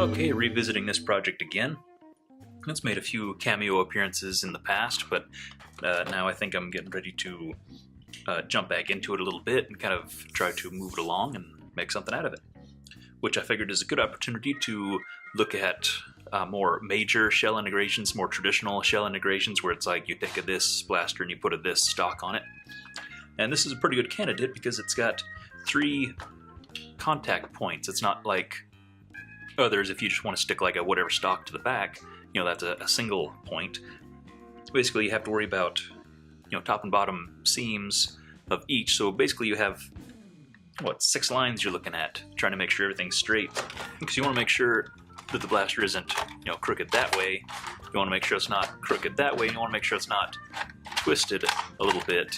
Okay, revisiting this project again. It's made a few cameo appearances in the past, but now I think I'm getting ready to jump back into it a little bit and kind of try to move it along and make something out of it. Which I figured is a good opportunity to look at more major shell integrations, more traditional shell integrations, where it's like you take a this blaster and you put a this stock on it. And this is a pretty good candidate because it's got 3 contact points. It's not like others, if you just want to stick like a whatever stock to the back, you know, that's a single point. Basically, you have to worry about, you know, top and bottom seams of each. So basically you have, what, 6 lines you're looking at, trying to make sure everything's straight. Because you want to make sure that the blaster isn't, you know, crooked that way. You want to make sure it's not crooked that way. You want to make sure it's not twisted a little bit.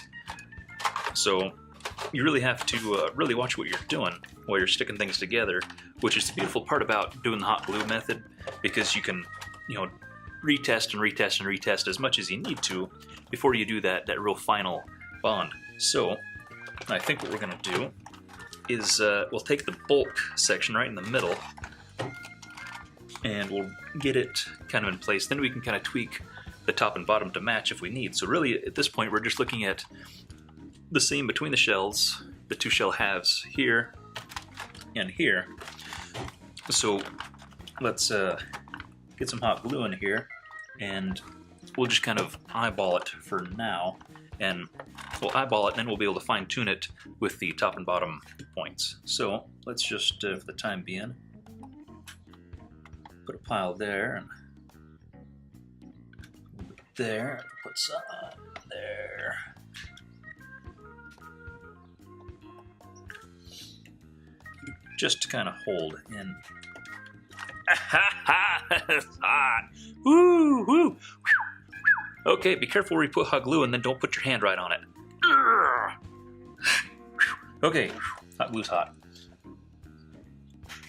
So you really have to really watch what you're doing while you're sticking things together, which is the beautiful part about doing the hot glue method, because you can, you know, retest and retest and retest as much as you need to before you do that real final bond. So I think what we're going to do is we'll take the bulk section right in the middle and we'll get it kind of in place. Then we can kind of tweak the top and bottom to match if we need. So really at this point we're just looking at the seam between the shells, the 2 shell halves here and here. So let's get some hot glue in here and we'll just kind of eyeball it for now. And we'll eyeball it and then we'll be able to fine tune it with the top and bottom points. So let's just, for the time being, put a pile there and there, put some there. Just to kind of hold in. It's hot. Woo, woo. Okay, be careful where you put hot glue and then don't put your hand right on it. Okay, hot glue's hot.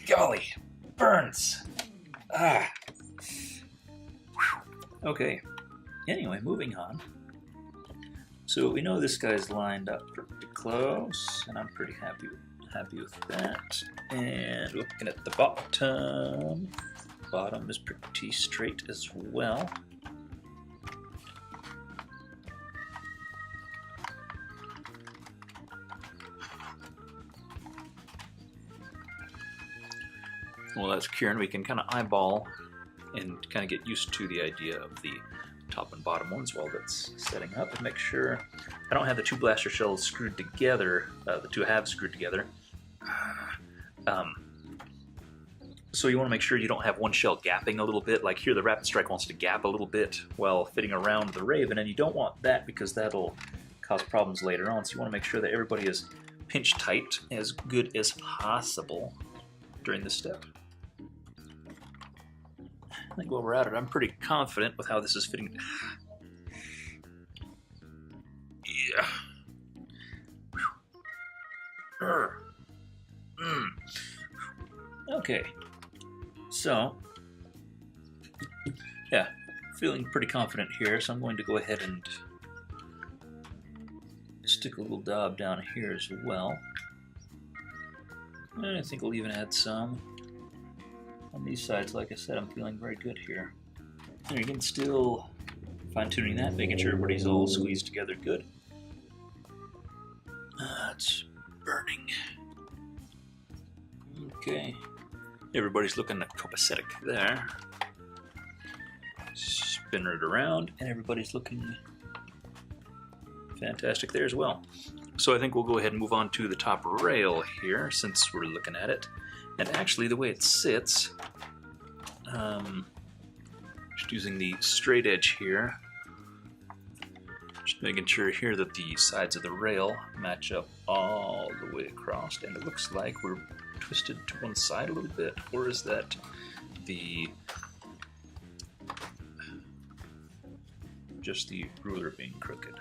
Golly, burns. Okay, anyway, moving on. So we know this guy's lined up pretty close, and I'm pretty happy with that. And looking at the bottom, bottom is pretty straight as well. Well, that's curing. We can kind of eyeball and kind of get used to the idea of the top and bottom ones while that's setting up, and make sure I don't have the 2 blaster shells screwed together, the 2 halves screwed together. So you want to make sure you don't have one shell gapping a little bit. Like here, the Rapid Strike wants to gap a little bit while fitting around the Raven, and you don't want that because that'll cause problems later on. So you want to make sure that everybody is pinch tight as good as possible during this step. I think while we're at it, I'm pretty confident with how this is fitting. Yeah. Okay. So, yeah, feeling pretty confident here, so I'm going to go ahead and stick a little daub down here as well. And I think we'll even add some on these sides. Like I said, I'm feeling very good here. And again, still fine-tuning that, making sure everybody's all squeezed together good. It's burning. Okay. Everybody's looking copacetic there. Spin it around, and everybody's looking fantastic there as well. So I think we'll go ahead and move on to the top rail here, since we're looking at it. And actually, the way it sits, just using the straight edge here, just making sure here that the sides of the rail match up all the way across, and it looks like we're twisted to one side a little bit, or is that just the ruler being crooked?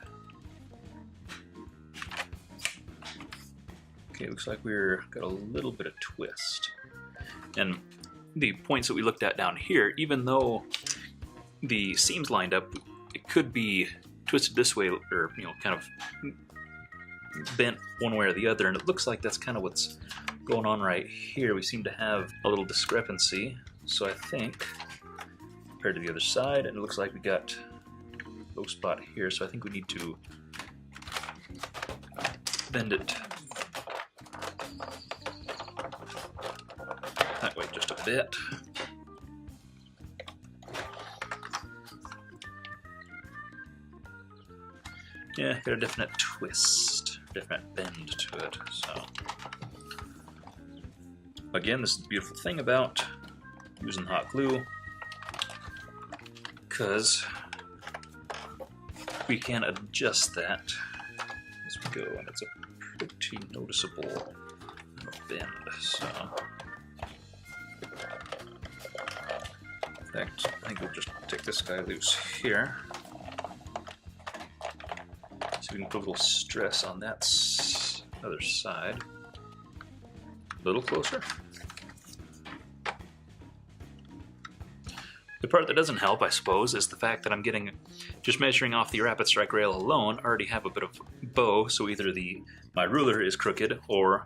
Okay, looks like we're got a little bit of twist. And the points that we looked at down here, even though the seams lined up, it could be twisted this way, or, you know, kind of bent one way or the other, and it looks like that's kind of what's going on right here. We seem to have a little discrepancy. So I think, compared to the other side, it looks like we got a low spot here, so I think we need to bend it that way just a bit. Yeah, got a definite twist, definite bend to it. So again, this is the beautiful thing about using hot glue, because we can adjust that as we go, and it's a pretty noticeable bend. So in fact, I think we'll just take this guy loose here. So we can put a little stress on that other side. A little closer. The part that doesn't help, I suppose, is the fact that I'm getting, just measuring off the Rapid Strike rail alone, I already have a bit of bow, so either my ruler is crooked or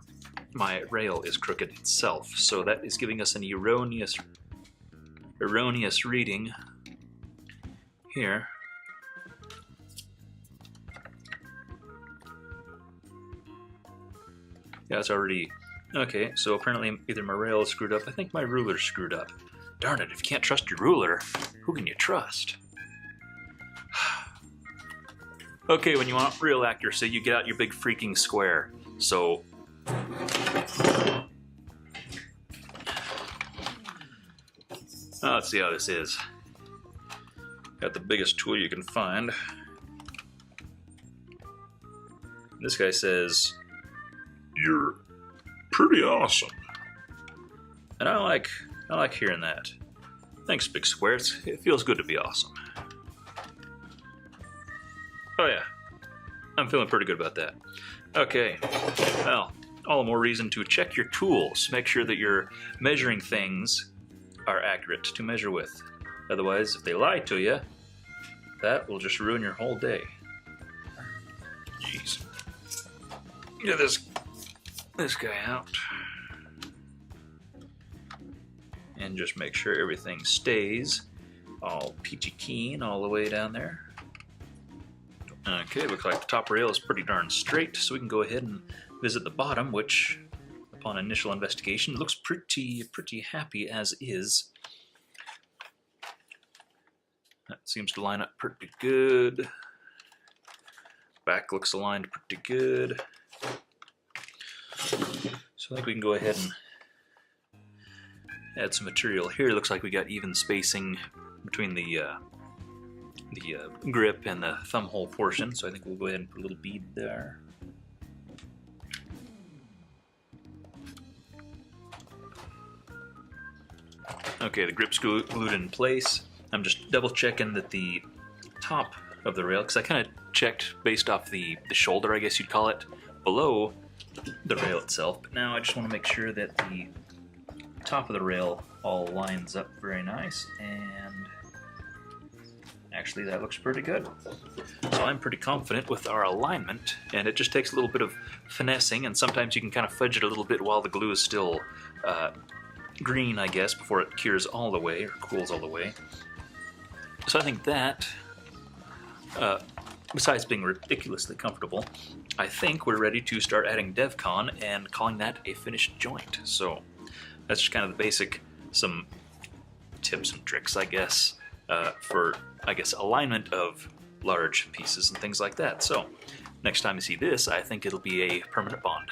my rail is crooked itself. So that is giving us an erroneous reading here. Yeah, it's already... Okay, so apparently either my rail is screwed up. I think my ruler's screwed up. Darn it, if you can't trust your ruler, who can you trust? Okay, when you want real accuracy, you get out your big freaking square. So... let's see how this is. Got the biggest tool you can find. This guy says, "You're pretty awesome." And I like hearing that. Thanks, Big Square. It feels good to be awesome. Oh yeah, I'm feeling pretty good about that. Okay, well, all the more reason to check your tools. Make sure that your measuring things are accurate to measure with. Otherwise, if they lie to you, that will just ruin your whole day. Jeez. Get this guy out. And just make sure everything stays all peachy keen all the way down there. Okay, looks like the top rail is pretty darn straight, so we can go ahead and visit the bottom, which, upon initial investigation, looks pretty happy as is. That seems to line up pretty good. Back looks aligned pretty good. So I think we can go ahead and add some material here. Looks like we got even spacing between the grip and the thumb hole portion, so I think we'll go ahead and put a little bead there. Okay, the grip's glued in place. I'm just double checking that the top of the rail, because I kind of checked based off the shoulder, I guess you'd call it, below the rail itself, but now I just want to make sure that the top of the rail all lines up very nice, and actually that looks pretty good. So I'm pretty confident with our alignment, and it just takes a little bit of finessing, and sometimes you can kind of fudge it a little bit while the glue is still green, I guess, before it cures all the way or cools all the way. So I think that, besides being ridiculously comfortable, I think we're ready to start adding DevCon and calling that a finished joint. So that's just kind of the basic, some tips and tricks, I guess, for, alignment of large pieces and things like that. So next time you see this, I think it'll be a permanent bond.